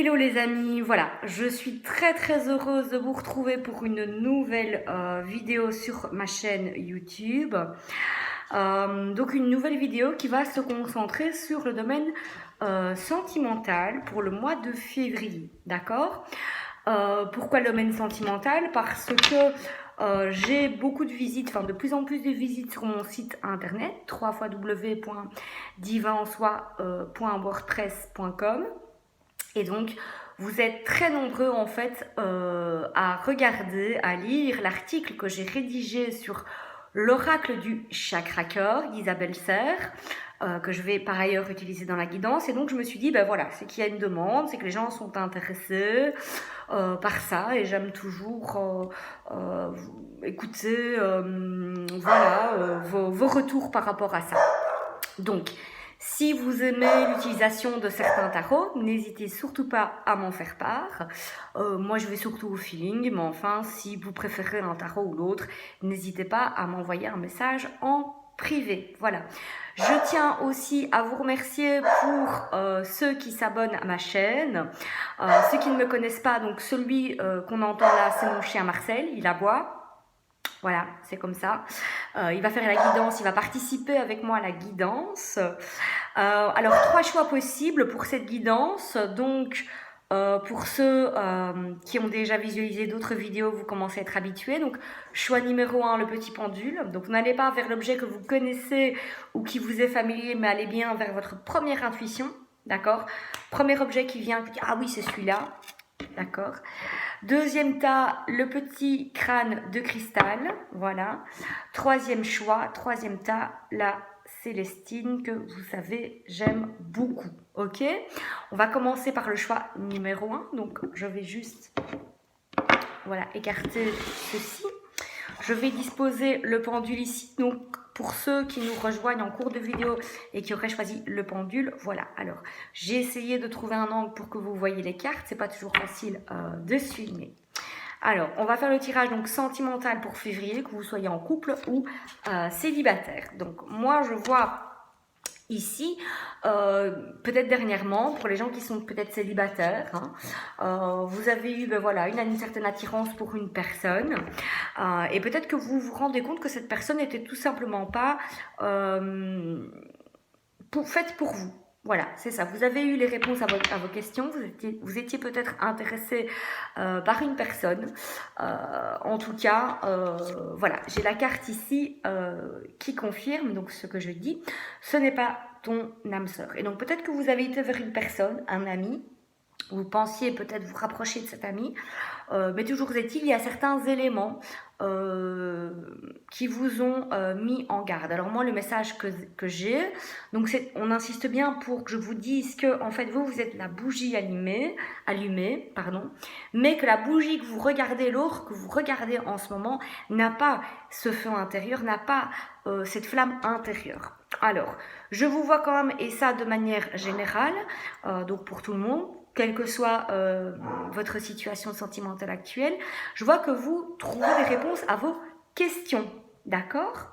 Hello les amis, voilà, je suis très heureuse de vous retrouver pour une nouvelle vidéo sur ma chaîne YouTube. Donc une nouvelle vidéo qui va se concentrer sur le domaine sentimental pour le mois de février, d'accord? Pourquoi le domaine sentimental? Parce que j'ai beaucoup de visites, enfin de plus en plus de visites sur mon site internet, www.divaensoi.wordpress.com. Et donc, vous êtes très nombreux en fait à regarder, à lire l'article que j'ai rédigé sur l'oracle du chakra-cœur d'Isabelle Serre, que je vais par ailleurs utiliser dans la guidance. Et donc, je me suis dit, ben voilà, c'est qu'il y a une demande, c'est que les gens sont intéressés par ça. Et j'aime toujours écouter voilà, vos retours par rapport à ça. Donc, si vous aimez l'utilisation de certains tarots, n'hésitez surtout pas à m'en faire part. Moi, je vais surtout au feeling, mais enfin, si vous préférez un tarot ou l'autre, n'hésitez pas à m'envoyer un message en privé. Voilà. Je tiens aussi à vous remercier pour ceux qui s'abonnent à ma chaîne. Ceux qui ne me connaissent pas, donc celui qu'on entend là, c'est mon chien Marcel, il aboie. Voilà, c'est comme ça. Il va faire la guidance, il va participer avec moi à la guidance. Alors, 3 choix possibles pour cette guidance. Donc, pour ceux qui ont déjà visualisé d'autres vidéos, vous commencez à être habitués. Donc, choix numéro 1, le petit pendule. Donc, n'allez pas vers l'objet que vous connaissez ou qui vous est familier, mais allez bien vers votre première intuition. D'accord? Premier objet qui vient, ah oui, c'est celui-là. D'accord? Deuxième tas, le petit crâne de cristal. Voilà. Troisième choix, troisième tas, la Célestine que vous savez, j'aime beaucoup. Ok? On va commencer par le choix numéro 1. Donc, je vais juste voilà, écarter ceci. Je vais disposer le pendule ici. Donc, pour ceux qui nous rejoignent en cours de vidéo et qui auraient choisi le pendule, voilà. Alors, j'ai essayé de trouver un angle pour que vous voyez les cartes. C'est pas toujours facile de filmer. Alors, on va faire le tirage donc sentimental pour février, que vous soyez en couple ou célibataire. Donc, moi, je vois ici, peut-être dernièrement, pour les gens qui sont peut-être célibataires, hein, vous avez eu voilà, une certaine attirance pour une personne et peut-être que vous vous rendez compte que cette personne n'était tout simplement pas faite pour vous. Voilà, c'est ça. Vous avez eu les réponses à vos questions. Vous étiez peut-être intéressé par une personne. En tout cas, voilà, j'ai la carte ici qui confirme donc ce que je dis. Ce n'est pas ton âme sœur. Et donc peut-être que vous avez été vers une personne, un ami. Vous pensiez peut-être vous rapprocher de cet ami, mais toujours est-il, il y a certains éléments qui vous ont mis en garde. Alors moi, le message que j'ai, donc on insiste bien pour que je vous dise que en fait vous êtes la bougie allumée, pardon, mais que la bougie que vous regardez, l'autre que vous regardez en ce moment, n'a pas ce feu intérieur, n'a pas cette flamme intérieure. Alors, je vous vois quand même, et ça de manière générale, donc pour tout le monde, quelle que soit votre situation sentimentale actuelle, je vois que vous trouvez des réponses à vos questions, d'accord?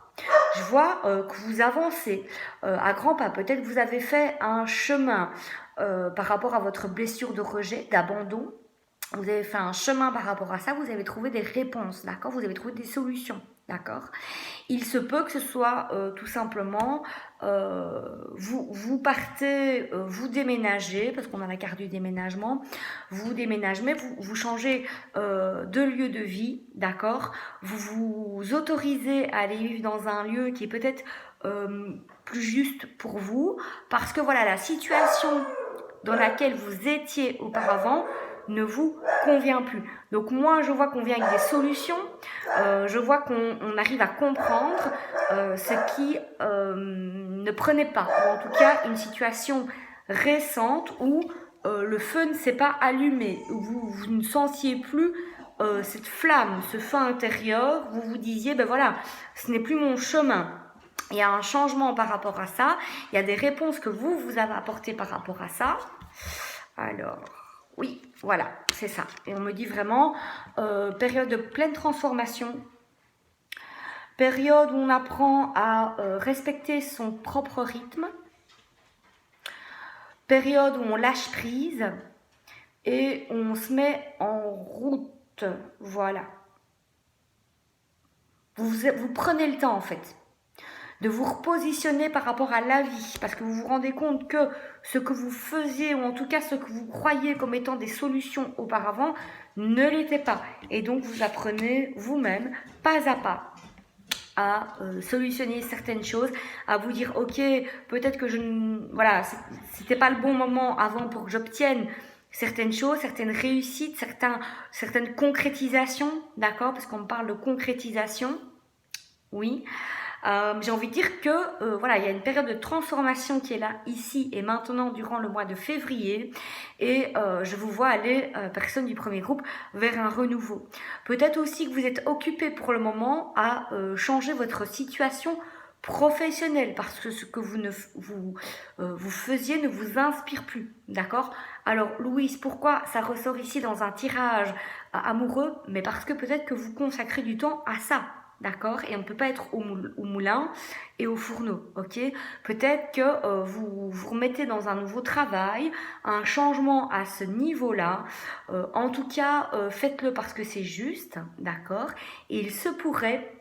Je vois que vous avancez à grands pas. Peut-être que vous avez fait un chemin par rapport à votre blessure de rejet, d'abandon. Vous avez fait un chemin par rapport à ça, vous avez trouvé des réponses, d'accord? Vous avez trouvé des solutions, d'accord? Il se peut que ce soit tout simplement, vous partez, vous déménagez, parce qu'on a la carte du déménagement, vous déménagez, vous changez de lieu de vie, d'accord? Vous vous autorisez à aller vivre dans un lieu qui est peut-être plus juste pour vous, parce que voilà, la situation dans laquelle vous étiez auparavant ne vous convient plus. Donc moi, je vois qu'on vient avec des solutions, je vois qu'on arrive à comprendre ce qui ne prenait pas, ou en tout cas une situation récente où le feu ne s'est pas allumé, où vous ne sentiez plus cette flamme, ce feu intérieur, vous vous disiez, ben voilà, ce n'est plus mon chemin. Il y a un changement par rapport à ça, il y a des réponses que vous avez apportées par rapport à ça. Alors, oui, voilà, c'est ça. Et on me dit vraiment, période de pleine transformation, période où on apprend à respecter son propre rythme, période où on lâche prise, et on se met en route. Voilà. Vous prenez le temps en fait de vous repositionner par rapport à la vie, parce que vous vous rendez compte que ce que vous faisiez, ou en tout cas ce que vous croyiez comme étant des solutions auparavant, ne l'était pas. Et donc vous apprenez vous-même, pas à pas, à solutionner certaines choses, à vous dire ok, peut-être que voilà, c'était pas le bon moment avant pour que j'obtienne certaines choses, certaines réussites, certaines concrétisations, d'accord, parce qu'on parle de concrétisation, oui. J'ai envie de dire que voilà, il y a une période de transformation qui est là, ici et maintenant, durant le mois de février, et je vous vois aller, personne du premier groupe, vers un renouveau. Peut-être aussi que vous êtes occupé pour le moment à changer votre situation professionnelle, parce que ce que vous faisiez ne vous inspire plus, d'accord? Alors Louise, pourquoi ça ressort ici dans un tirage amoureux? Mais parce que peut-être que vous consacrez du temps à ça. D'accord? Et on ne peut pas être au moulin et au fourneau, ok? Peut-être que vous vous remettez dans un nouveau travail, un changement à ce niveau-là. En tout cas, faites-le parce que c'est juste, d'accord? Et il se pourrait,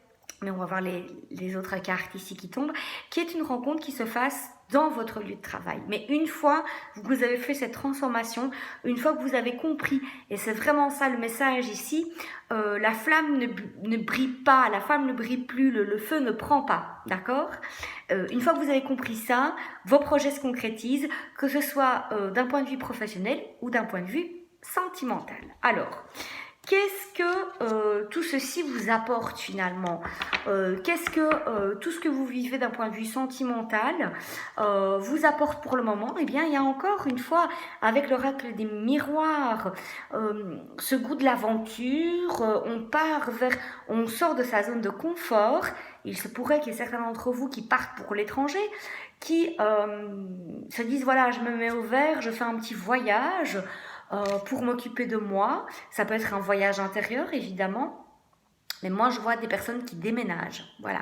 mais on va voir les autres cartes ici qui tombent, qui est une rencontre qui se fasse dans votre lieu de travail. Mais une fois que vous avez fait cette transformation, une fois que vous avez compris, et c'est vraiment ça le message ici, la flamme ne brille pas, la flamme ne brille plus, le feu ne prend pas, d'accord? Une fois que vous avez compris ça, vos projets se concrétisent, que ce soit d'un point de vue professionnel ou d'un point de vue sentimental. Alors, qu'est-ce que tout ceci vous apporte finalement? Qu'est-ce que tout ce que vous vivez d'un point de vue sentimental vous apporte pour le moment? Eh bien, il y a encore une fois, avec l'oracle des miroirs, ce goût de l'aventure, on sort de sa zone de confort. Il se pourrait qu'il y ait certains d'entre vous qui partent pour l'étranger, qui se disent, voilà, je me mets au vert, je fais un petit voyage, pour m'occuper de moi. Ça peut être un voyage intérieur, évidemment. Mais moi, je vois des personnes qui déménagent. Voilà.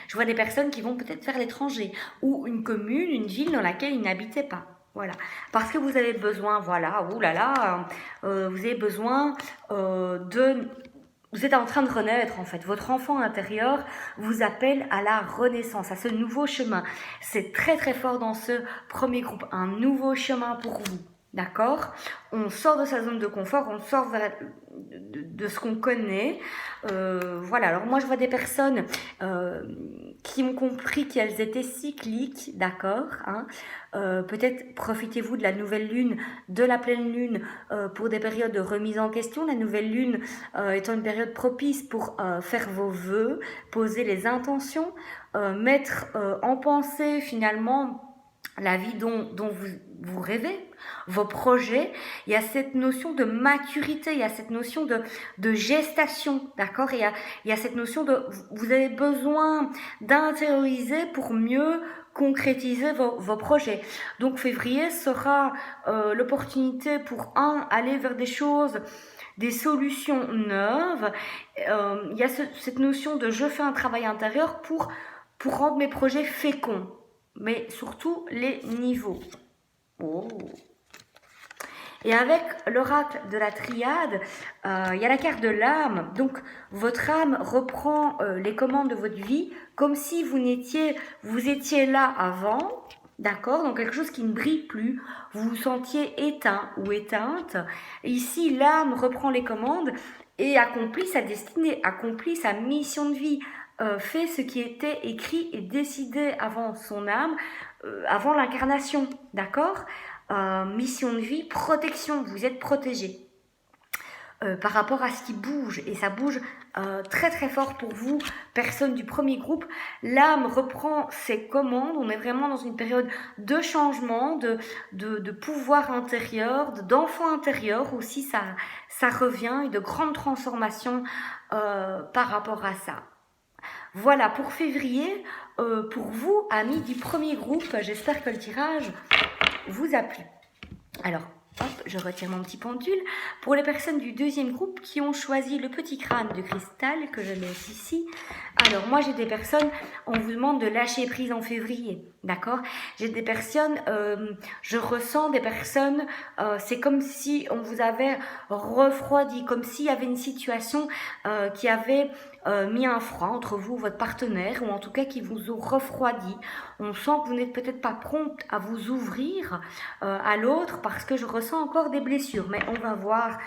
Je vois des personnes qui vont peut-être faire l'étranger ou une commune, une ville dans laquelle ils n'habitaient pas. Voilà. Parce que vous avez besoin, voilà, vous avez besoin Vous êtes en train de renaître en fait. Votre enfant intérieur vous appelle à la renaissance, à ce nouveau chemin. C'est très très fort dans ce premier groupe. Un nouveau chemin pour vous. D'accord? On sort de sa zone de confort, on sort de ce qu'on connaît. Voilà, alors moi je vois des personnes qui ont compris qu'elles étaient cycliques, d'accord, hein. Peut-être profitez-vous de la nouvelle lune, de la pleine lune pour des périodes de remise en question. La nouvelle lune étant une période propice pour faire vos vœux, poser les intentions, mettre en pensée finalement la vie dont vous rêvez, vos projets. Il y a cette notion de maturité, il y a cette notion de gestation, d'accord? Il y a cette notion de vous avez besoin d'intérioriser pour mieux concrétiser vos projets. Donc février sera l'opportunité pour aller vers des choses, des solutions neuves. Il y a cette notion de je fais un travail intérieur pour rendre mes projets féconds, mais surtout les niveaux. Oh. Et avec l'oracle de la triade, il y a la carte de l'âme. Donc, votre âme reprend les commandes de votre vie comme si vous étiez là avant, d'accord? Donc, quelque chose qui ne brille plus. Vous vous sentiez éteint ou éteinte. Ici, l'âme reprend les commandes et accomplit sa destinée, accomplit sa mission de vie. Fait ce qui était écrit et décidé avant son âme, avant l'incarnation, d'accord? Mission de vie, protection, vous êtes protégé par rapport à ce qui bouge, et ça bouge très très fort pour vous, personne du premier groupe. L'âme reprend ses commandes, on est vraiment dans une période de changement, de pouvoir intérieur, d'enfant intérieur aussi, ça revient, et de grandes transformations par rapport à ça. Voilà pour février, pour vous, amis du premier groupe, j'espère que le tirage vous a plu. Alors, hop, je retire mon petit pendule. Pour les personnes du deuxième groupe qui ont choisi le petit crâne de cristal que je laisse ici, alors moi j'ai des personnes, on vous demande de lâcher prise en février, D'accord? J'ai des personnes, je ressens des personnes, c'est comme si on vous avait refroidi, comme s'il y avait une situation qui avait mis un froid entre vous, votre partenaire, ou en tout cas qui vous a refroidi. On sent que vous n'êtes peut-être pas prompte à vous ouvrir à l'autre parce que je ressens encore des blessures. Mais on va voir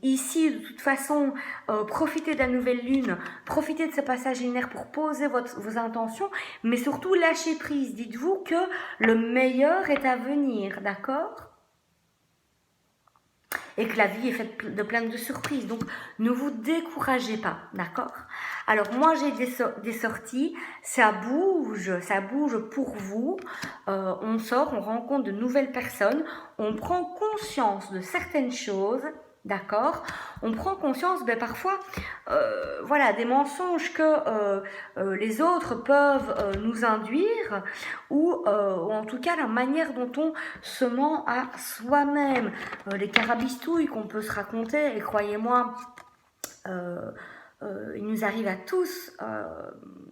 ici, de toute façon, profitez de la nouvelle lune, profitez de ce passage lunaire pour poser vos intentions, mais surtout lâchez prise. Dites-vous que le meilleur est à venir, d'accord? Et que la vie est faite de plein de surprises. Donc, ne vous découragez pas, d'accord? Alors, moi, j'ai des sorties, ça bouge pour vous. On sort, on rencontre de nouvelles personnes, on prend conscience de certaines choses, d'accord? On prend conscience, parfois, voilà, des mensonges que les autres peuvent nous induire, ou en tout cas la manière dont on se ment à soi-même, les carabistouilles qu'on peut se raconter, et croyez-moi, il nous arrive à tous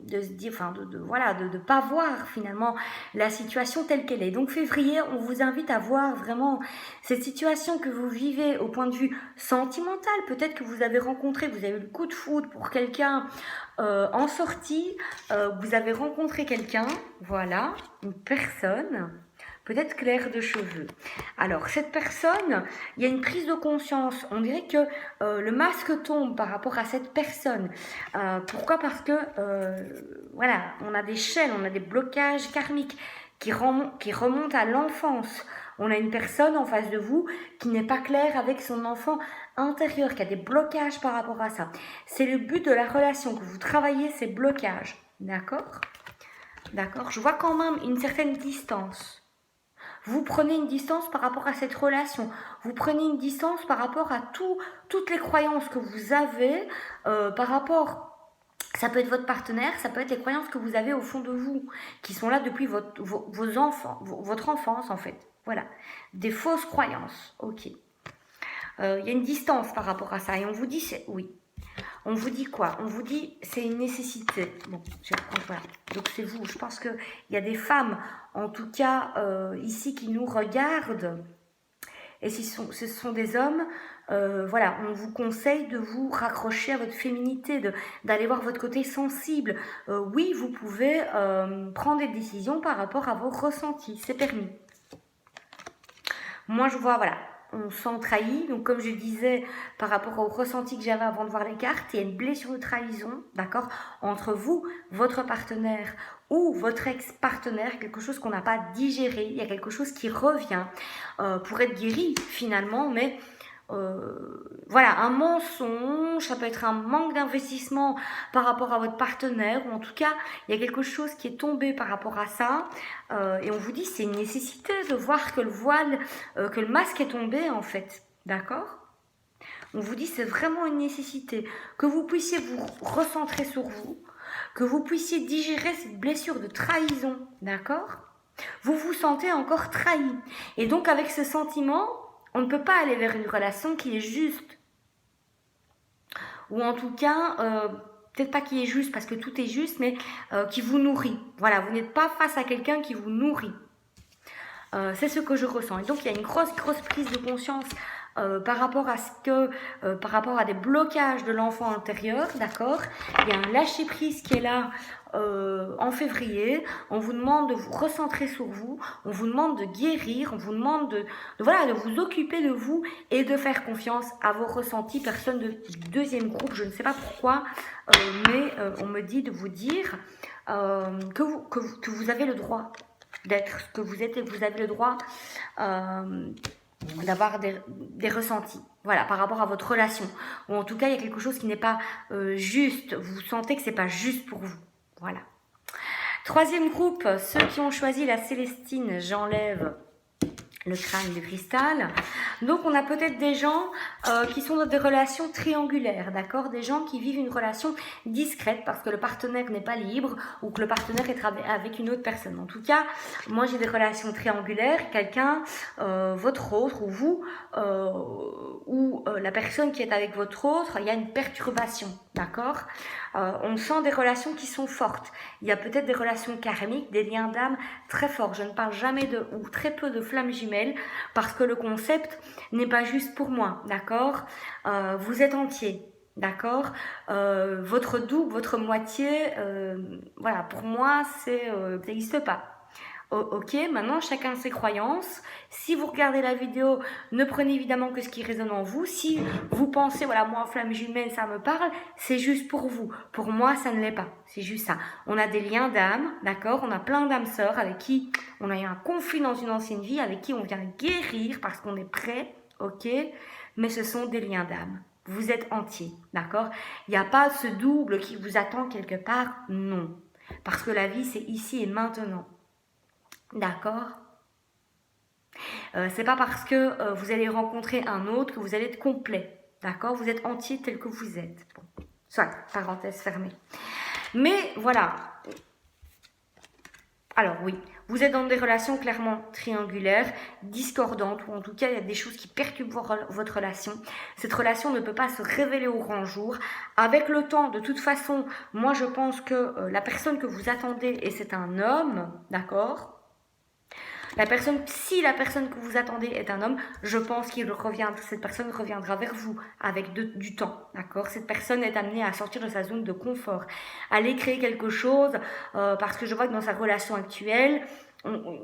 de se dire, enfin, voilà, de pas voir finalement la situation telle qu'elle est. Donc février, on vous invite à voir vraiment cette situation que vous vivez au point de vue sentimental. Peut-être que vous avez rencontré, vous avez eu le coup de foudre pour quelqu'un en sortie, vous avez rencontré quelqu'un, voilà, une personne, peut-être clair de cheveux. Alors, cette personne, il y a une prise de conscience. On dirait que le masque tombe par rapport à cette personne. Pourquoi? Parce que, voilà, on a des chaînes, on a des blocages karmiques qui remontent à l'enfance. On a une personne en face de vous qui n'est pas claire avec son enfant intérieur, qui a des blocages par rapport à ça. C'est le but de la relation, que vous travaillez ces blocages. D'accord? D'accord? Je vois quand même une certaine distance. Vous prenez une distance par rapport à cette relation. Vous prenez une distance par rapport à toutes les croyances que vous avez, par rapport... Ça peut être votre partenaire, ça peut être les croyances que vous avez au fond de vous, qui sont là depuis votre enfance en fait. Voilà, des fausses croyances, ok. Il y a une distance par rapport à ça et on vous dit, oui. On vous dit quoi? On vous dit c'est une nécessité. Bon, voilà. Donc c'est vous. Je pense qu'il y a des femmes, en tout cas ici, qui nous regardent. Et si ce sont des hommes, voilà, on vous conseille de vous raccrocher à votre féminité, d'aller voir votre côté sensible. Oui, vous pouvez prendre des décisions par rapport à vos ressentis. C'est permis. Moi, je vois, voilà, on sent trahi. Donc, comme je disais, par rapport au ressenti que j'avais avant de voir les cartes, il y a une blessure de trahison, d'accord, entre vous, votre partenaire ou votre ex-partenaire, quelque chose qu'on n'a pas digéré. Il y a quelque chose qui revient pour être guéri finalement, mais voilà, un mensonge, ça peut être un manque d'investissement par rapport à votre partenaire, ou en tout cas, il y a quelque chose qui est tombé par rapport à ça, et on vous dit c'est une nécessité de voir que le voile, que le masque est tombé en fait, d'accord? On vous dit c'est vraiment une nécessité, que vous puissiez vous recentrer sur vous, que vous puissiez digérer cette blessure de trahison, d'accord? Vous vous sentez encore trahi, et donc avec ce sentiment, on ne peut pas aller vers une relation qui est juste. Ou en tout cas, peut-être pas qui est juste parce que tout est juste, mais qui vous nourrit. Voilà, vous n'êtes pas face à quelqu'un qui vous nourrit. C'est ce que je ressens. Et donc, il y a une grosse prise de conscience par rapport à par rapport à des blocages de l'enfant intérieur, d'accord? Il y a un lâcher-prise qui est là en février. On vous demande de vous recentrer sur vous, on vous demande de guérir, on vous demande voilà, de vous occuper de vous et de faire confiance à vos ressentis. Personne de deuxième groupe, je ne sais pas pourquoi, mais on me dit de vous dire que vous avez le droit d'être ce que vous êtes et que vous avez le droit d'avoir des ressentis, voilà, par rapport à votre relation, ou en tout cas il y a quelque chose qui n'est pas juste, vous sentez que c'est pas juste pour vous, voilà. Troisième groupe, ceux qui ont choisi la Célestine, j'enlève le crâne de cristal. Donc on a peut-être des gens qui sont dans des relations triangulaires, d'accord? Des gens qui vivent une relation discrète parce que le partenaire n'est pas libre ou que le partenaire est avec une autre personne. En tout cas, moi j'ai des relations triangulaires, quelqu'un, votre autre ou vous, ou la personne qui est avec votre autre, il y a une perturbation, d'accord? On sent des relations qui sont fortes. Il y a peut-être des relations karmiques, des liens d'âme très forts. Je ne parle jamais de, ou très peu de flammes jumelles, parce que le concept n'est pas juste pour moi, d'accord? Vous êtes entier. D'accord, votre double, votre moitié, voilà, pour moi, ça n'existe pas. Ok, maintenant chacun ses croyances. Si vous regardez la vidéo, ne prenez évidemment que ce qui résonne en vous. Si vous pensez, voilà, moi, flamme jumelle, ça me parle, c'est juste pour vous. Pour moi, ça ne l'est pas. C'est juste ça. On a des liens d'âme, d'accord? On a plein d'âmes sœurs avec qui on a eu un conflit dans une ancienne vie, avec qui on vient guérir parce qu'on est prêt, ok? Mais ce sont des liens d'âme. Vous êtes entier, d'accord? Il n'y a pas ce double qui vous attend quelque part, non. Parce que la vie, c'est ici et maintenant. D'accord? C'est pas parce que vous allez rencontrer un autre que vous allez être complet. D'accord? Vous êtes entier tel que vous êtes. Bon. Soit, parenthèse fermée. Mais voilà. Alors oui, vous êtes dans des relations clairement triangulaires, discordantes, ou en tout cas il y a des choses qui perturbent votre relation. Cette relation ne peut pas se révéler au grand jour. Avec le temps, de toute façon, moi je pense que la personne que vous attendez, et c'est un homme, d'accord? Si la personne que vous attendez est un homme, je pense cette personne reviendra vers vous avec du temps, d'accord? Cette personne est amenée à sortir de sa zone de confort, à aller créer quelque chose, parce que je vois que dans sa relation actuelle,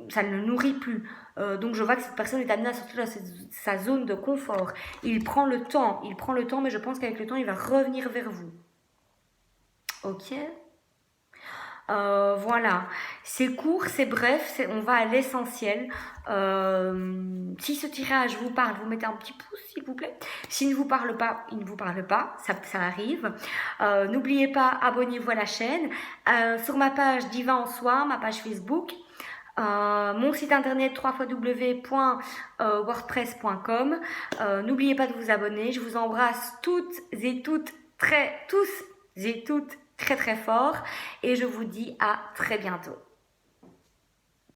ça ne le nourrit plus. Donc je vois que cette personne est amenée à sortir de sa zone de confort. Il prend le temps, mais je pense qu'avec le temps, il va revenir vers vous. Ok? Voilà, c'est court, c'est bref, on va à l'essentiel. Si ce tirage vous parle, vous mettez un petit pouce s'il vous plaît. S'il ne vous parle pas, il ne vous parle pas, ça arrive. N'oubliez pas, abonnez-vous à la chaîne. Sur ma page Diva en Soi, ma page Facebook, mon site internet www.wordpress.com. N'oubliez pas de vous abonner. Je vous embrasse tous et toutes très très fort et je vous dis à très bientôt.